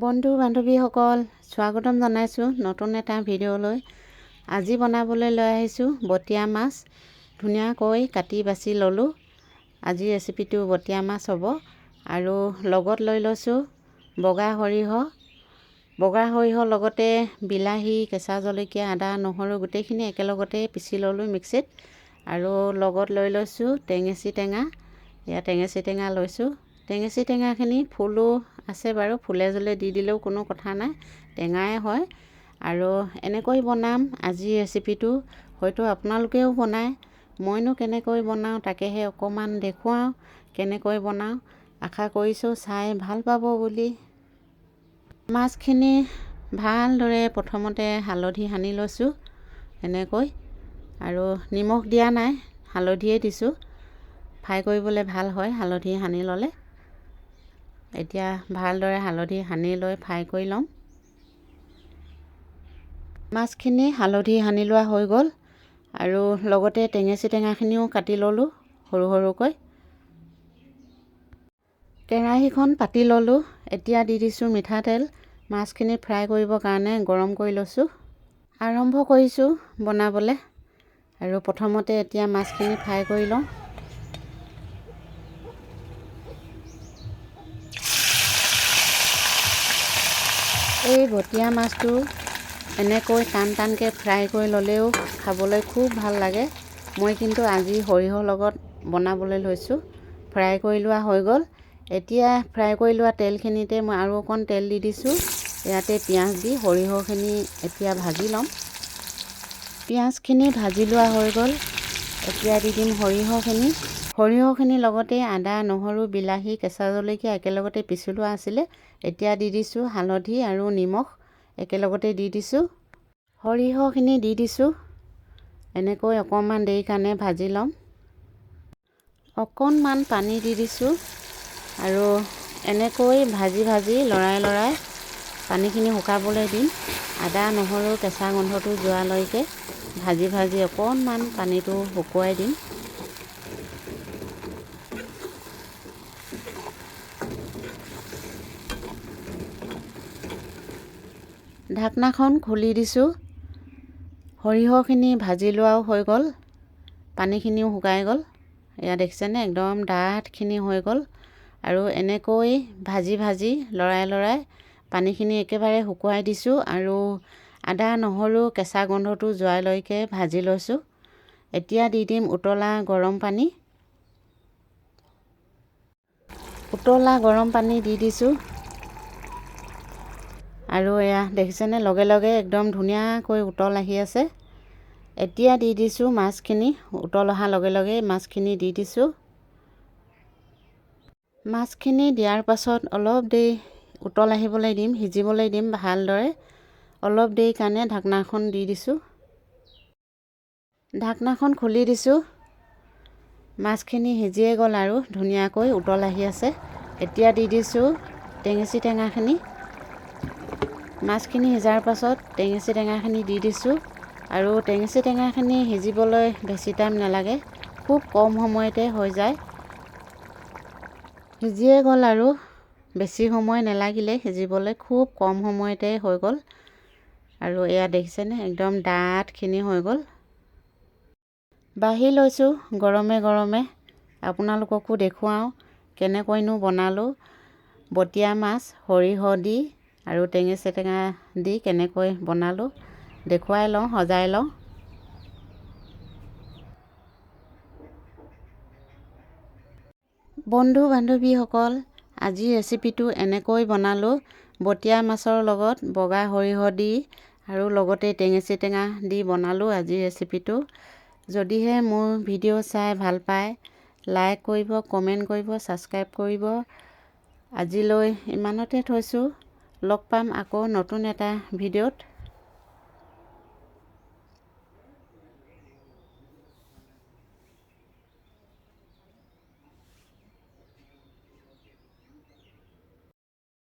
বন্ধু বান্ধৱীসকল স্বাগতম জনাইছোঁ নতুন এটা ভিডিঅ'লৈ। আজি বনাবলৈ লৈ আহিছোঁ বটিয়া মাছ। ধুনীয়াকৈ কাটি বাছি ল'লোঁ। আজি ৰেচিপিটো বটিয়া মাছ হ'ব। আৰু লগত লৈ লৈছোঁ বগা সৰিয়হ লগতে বিলাহী, কেঁচা জলকীয়া, আদা, নহৰু গোটেইখিনি একেলগতে পিচি ল'লোঁ মিক্সিত। আৰু লগত লৈ লৈছোঁ টেঙেচি টেঙা। ইয়াত টেঙেচি টেঙা লৈছোঁ। টেঙেচি টেঙাখিনি ফুলো আছে বাৰু, ফুলে জলে দি দিলেও কোনো কথা নাই, টেঙাই হয়। আৰু এনেকৈ বনাম আজি ৰেচিপিটো। হয়তো আপোনালোকেও বনায়, মইনো কেনেকৈ বনাওঁ তাকেহে অকণমান দেখুৱাওঁ কেনেকৈ বনাওঁ। আশা কৰিছোঁ চাই ভাল পাব বুলি। মাছখিনি ভালদৰে প্ৰথমতে হালধি সানি লৈছোঁ এনেকৈ, আৰু নিমখ দিয়া নাই, হালধিয়ে দিছোঁ। ফ্ৰাই কৰিবলৈ ভাল হয় হালধি সানি ল'লে। এতিয়া ভালদৰে হালধি সানি লৈ ফ্ৰাই কৰি ল'ম। মাছখিনি হালধি সানি লোৱা হৈ গ'ল। আৰু লগতে টেঙেচি টেঙাখিনিও কাটি ল'লোঁ সৰু সৰুকৈ। কেৰাহীখন পাতি ল'লোঁ। এতিয়া দি দিছোঁ মিঠাতেল। মাছখিনি ফ্ৰাই কৰিবৰ কাৰণে গৰম কৰি লৈছোঁ। আৰম্ভ কৰিছোঁ বনাবলৈ। আৰু প্ৰথমতে এতিয়া মাছখিনি ফ্ৰাই কৰি লওঁ। এই বটিয়া মাছটো এনেকৈ টানকৈ ফ্ৰাই কৰি ল'লেও খাবলৈ খুব ভাল লাগে। মই কিন্তু আজি সৰিয়হৰ লগত বনাবলৈ লৈছোঁ। ফ্ৰাই কৰি লোৱা হৈ গ'ল। এতিয়া ফ্ৰাই কৰি লোৱা তেলখিনিতে মই আৰু অকণ তেল দি দিছোঁ। ইয়াতে পিঁয়াজ দি সৰিয়হখিনি এতিয়া ভাজি ল'ম। পিঁয়াজখিনি ভাজি লোৱা হৈ গ'ল। এতিয়া দি দিম সৰিয়হখিনি লগতে আদা, নহৰু, বিলাহী, কেঁচা জলকীয়া একেলগতে পিচি লোৱা আছিলে। এতিয়া দি দিছোঁ হালধি আৰু নিমখ একেলগতে দি দিছোঁ। সৰিয়হখিনি দি দিছোঁ। এনেকৈ অকণমান দেৰি কাৰণে ভাজি ল'ম। অকণমান পানী দি দিছোঁ। আৰু এনেকৈ ভাজি লৰাই পানীখিনি শুকাবলৈ দিম। আদা, নহৰু কেঁচা গোন্ধটো যোৱালৈকে ভাজি অকণমান পানীটো শুকুৱাই দিম। ঢাকনাখন খুলি দিছোঁ। সৰিয়হখিনি ভাজি লোৱাও হৈ গ'ল। পানীখিনিও শুকাই গ'ল। এয়া দেখিছেনে, একদম ডাঠখিনি হৈ গ'ল। আৰু এনেকৈ ভাজি লৰাই পানীখিনি একেবাৰে শুকুৱাই দিছোঁ। আৰু আদা, নহৰু কেঁচা গোন্ধটো যোৱালৈকে ভাজি লৈছোঁ। এতিয়া দি দিম উতলা গৰম পানী দি দিছোঁ। আৰু এয়া দেখিছেনে, লগে একদম ধুনীয়াকৈ উতল আহি আছে। এতিয়া দি দিছোঁ মাছখিনি। উতল অহাৰ লগে মাছখিনি দি দিছোঁ। মাছখিনি দিয়াৰ পাছত অলপ দেৰি উতল আহিবলৈ দিম, সিজিবলৈ দিম ভালদৰে। অলপ দেৰি কাৰণে ঢাকনাখন দি দিছোঁ। ঢাকনাখন খুলি দিছোঁ। মাছখিনি সিজিয়ে গ'ল আৰু ধুনীয়াকৈ উতল আহি আছে। এতিয়া দি দিছোঁ টেঙেচি টেঙাখিনি। মাছখিনি সিজাৰ পাছত টেঙেচি টেঙাখিনি দি দিছোঁ। আৰু টেঙেচি টেঙাখিনি সিজিবলৈ বেছি টাইম নালাগে, খুব কম সময়তে হৈ যায়। সিজিয়ে গ'ল আৰু বেছি সময় নালাগিলে সিজিবলৈ, খুব কম সময়তে হৈ গ'ল। আৰু এয়া দেখিছেনে, একদম ডাঠখিনি হৈ গ'ল। বাঢ়ি লৈছোঁ গৰমে আপোনালোককো দেখুৱাওঁ কেনেকৈনো বনালোঁ। বটিয়া মাছ সৰিয়হ দি আৰু টেঙেচি টেঙা দি কেনেকৈ বনালোঁ দেখুৱাই লওঁ, সজাই লওঁ। বন্ধু বান্ধৱীসকল, আজি ৰেচিপিটো এনেকৈ বনালোঁ। বটিয়া মাছৰ লগত বগা সৰিয়হ দি আৰু লগতে টেঙেচি টেঙা দি বনালোঁ আজি ৰেচিপিটো। যদিহে মোৰ ভিডিঅ' চাই ভাল পায়, লাইক কৰিব, কমেণ্ট কৰিব, ছাবস্ক্ৰাইব কৰিব। আজিলৈ ইমানতে থৈছোঁ। লগ পাম আকৌ নতুন এটা ভিডিঅ'ত।